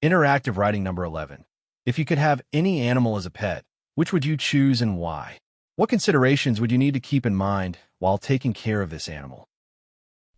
Interactive writing number 11. If you could have any animal as a pet, which would you choose and why? What considerations would you need to keep in mind while taking care of this animal?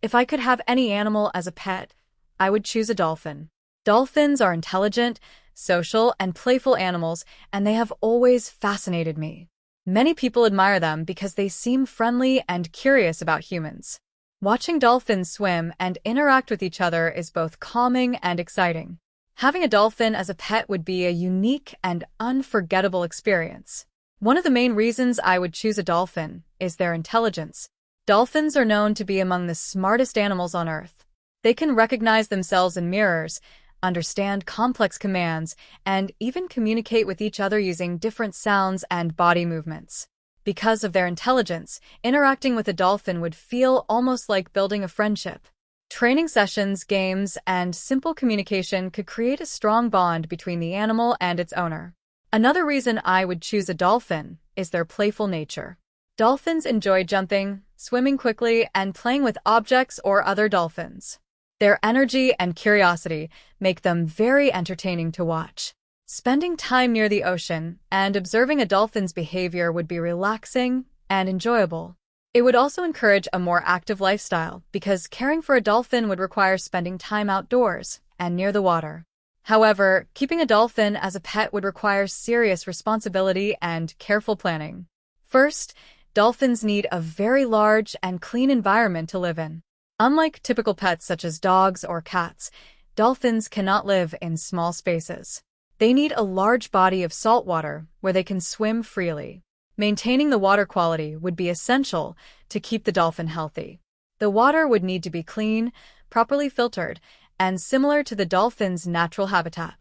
If I could have any animal as a pet, I would choose a dolphin. Dolphins are intelligent, social, and playful animals, and they have always fascinated me. Many people admire them because they seem friendly and curious about humans. Watching dolphins swim and interact with each other is both calming and exciting. Having a dolphin as a pet would be a unique and unforgettable experience. One of the main reasons I would choose a dolphin is their intelligence. Dolphins are known to be among the smartest animals on Earth. They can recognize themselves in mirrors, understand complex commands, and even communicate with each other using different sounds and body movements. Because of their intelligence, interacting with a dolphin would feel almost like building a friendship. Training sessions, games, and simple communication could create a strong bond between the animal and its owner. Another reason I would choose a dolphin is their playful nature. Dolphins enjoy jumping, swimming quickly, and playing with objects or other dolphins. Their energy and curiosity make them very entertaining to watch. Spending time near the ocean and observing a dolphin's behavior would be relaxing and enjoyable. It would also encourage a more active lifestyle because caring for a dolphin would require spending time outdoors and near the water. However, keeping a dolphin as a pet would require serious responsibility and careful planning. First, dolphins need a very large and clean environment to live in. Unlike typical pets such as dogs or cats, dolphins cannot live in small spaces. They need a large body of salt water where they can swim freely. Maintaining the water quality would be essential to keep the dolphin healthy. The water would need to be clean, properly filtered, and similar to the dolphin's natural habitat.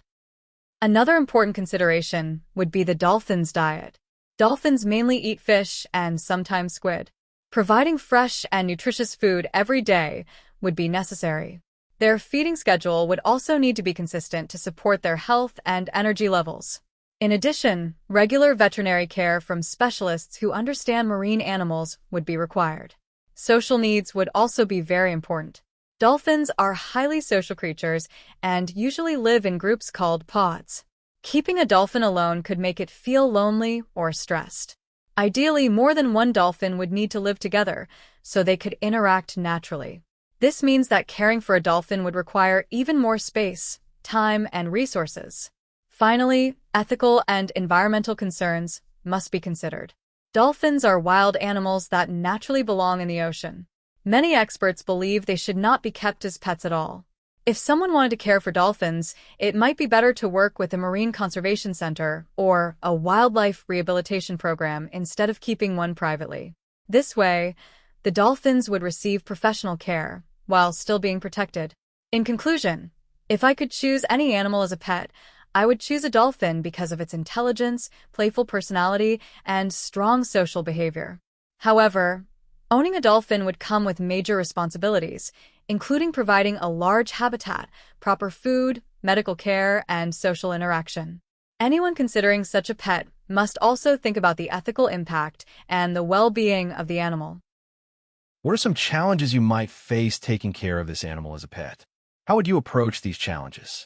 Another important consideration would be the dolphin's diet. Dolphins mainly eat fish and sometimes squid. Providing fresh and nutritious food every day would be necessary. Their feeding schedule would also need to be consistent to support their health and energy levels. In addition, regular veterinary care from specialists who understand marine animals would be required. Social needs would also be very important. Dolphins are highly social creatures and usually live in groups called pods. Keeping a dolphin alone could make it feel lonely or stressed. Ideally, more than one dolphin would need to live together so they could interact naturally. This means that caring for a dolphin would require even more space, time, and resources. Finally, ethical and environmental concerns must be considered. Dolphins are wild animals that naturally belong in the ocean. Many experts believe they should not be kept as pets at all. If someone wanted to care for dolphins, it might be better to work with a marine conservation center or a wildlife rehabilitation program instead of keeping one privately. This way, the dolphins would receive professional care while still being protected. In conclusion, if I could choose any animal as a pet, I would choose a dolphin because of its intelligence, playful personality, and strong social behavior. However, owning a dolphin would come with major responsibilities, including providing a large habitat, proper food, medical care, and social interaction. Anyone considering such a pet must also think about the ethical impact and the well-being of the animal. What are some challenges you might face taking care of this animal as a pet? How would you approach these challenges?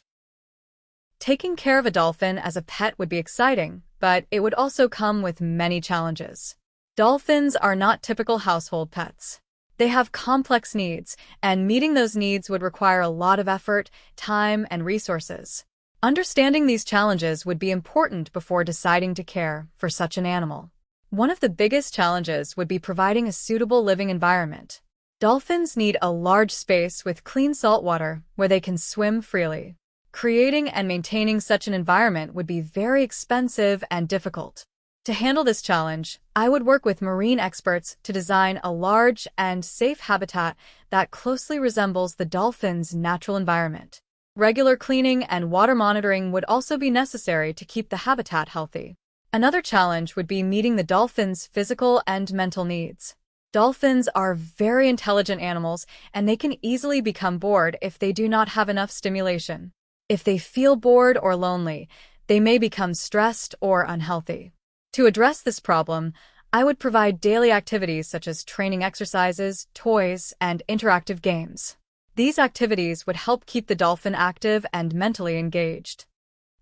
Taking care of a dolphin as a pet would be exciting, but it would also come with many challenges. Dolphins are not typical household pets. They have complex needs, and meeting those needs would require a lot of effort, time, and resources. Understanding these challenges would be important before deciding to care for such an animal. One of the biggest challenges would be providing a suitable living environment. Dolphins need a large space with clean salt water where they can swim freely. Creating and maintaining such an environment would be very expensive and difficult. To handle this challenge, I would work with marine experts to design a large and safe habitat that closely resembles the dolphin's natural environment. Regular cleaning and water monitoring would also be necessary to keep the habitat healthy. Another challenge would be meeting the dolphin's physical and mental needs. Dolphins are very intelligent animals, and they can easily become bored if they do not have enough stimulation. If they feel bored or lonely, they may become stressed or unhealthy. To address this problem, I would provide daily activities such as training exercises, toys, and interactive games. These activities would help keep the dolphin active and mentally engaged.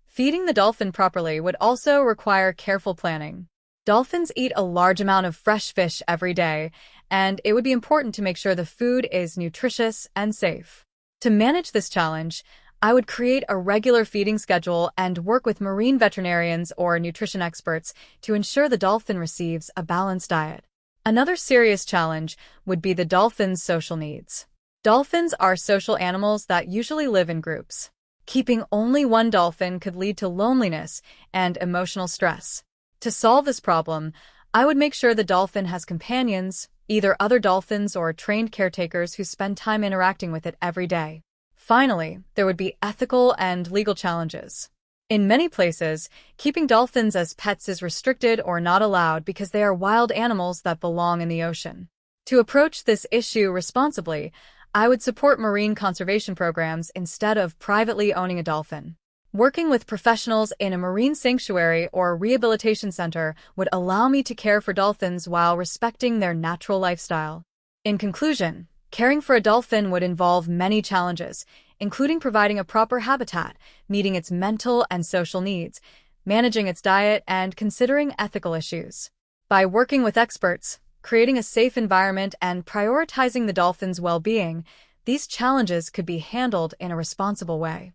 Feeding the dolphin properly would also require careful planning. Dolphins eat a large amount of fresh fish every day, and it would be important to make sure the food is nutritious and safe. To manage this challenge, I would create a regular feeding schedule and work with marine veterinarians or nutrition experts to ensure the dolphin receives a balanced diet. Another serious challenge would be the dolphin's social needs. Dolphins are social animals that usually live in groups. Keeping only one dolphin could lead to loneliness and emotional stress. To solve this problem, I would make sure the dolphin has companions, either other dolphins or trained caretakers who spend time interacting with it every day. Finally, there would be ethical and legal challenges. In many places, keeping dolphins as pets is restricted or not allowed because they are wild animals that belong in the ocean. To approach this issue responsibly, I would support marine conservation programs instead of privately owning a dolphin. Working with professionals in a marine sanctuary or rehabilitation center would allow me to care for dolphins while respecting their natural lifestyle. In conclusion, caring for a dolphin would involve many challenges, including providing a proper habitat, meeting its mental and social needs, managing its diet, and considering ethical issues. By working with experts, creating a safe environment, and prioritizing the dolphin's well-being, these challenges could be handled in a responsible way.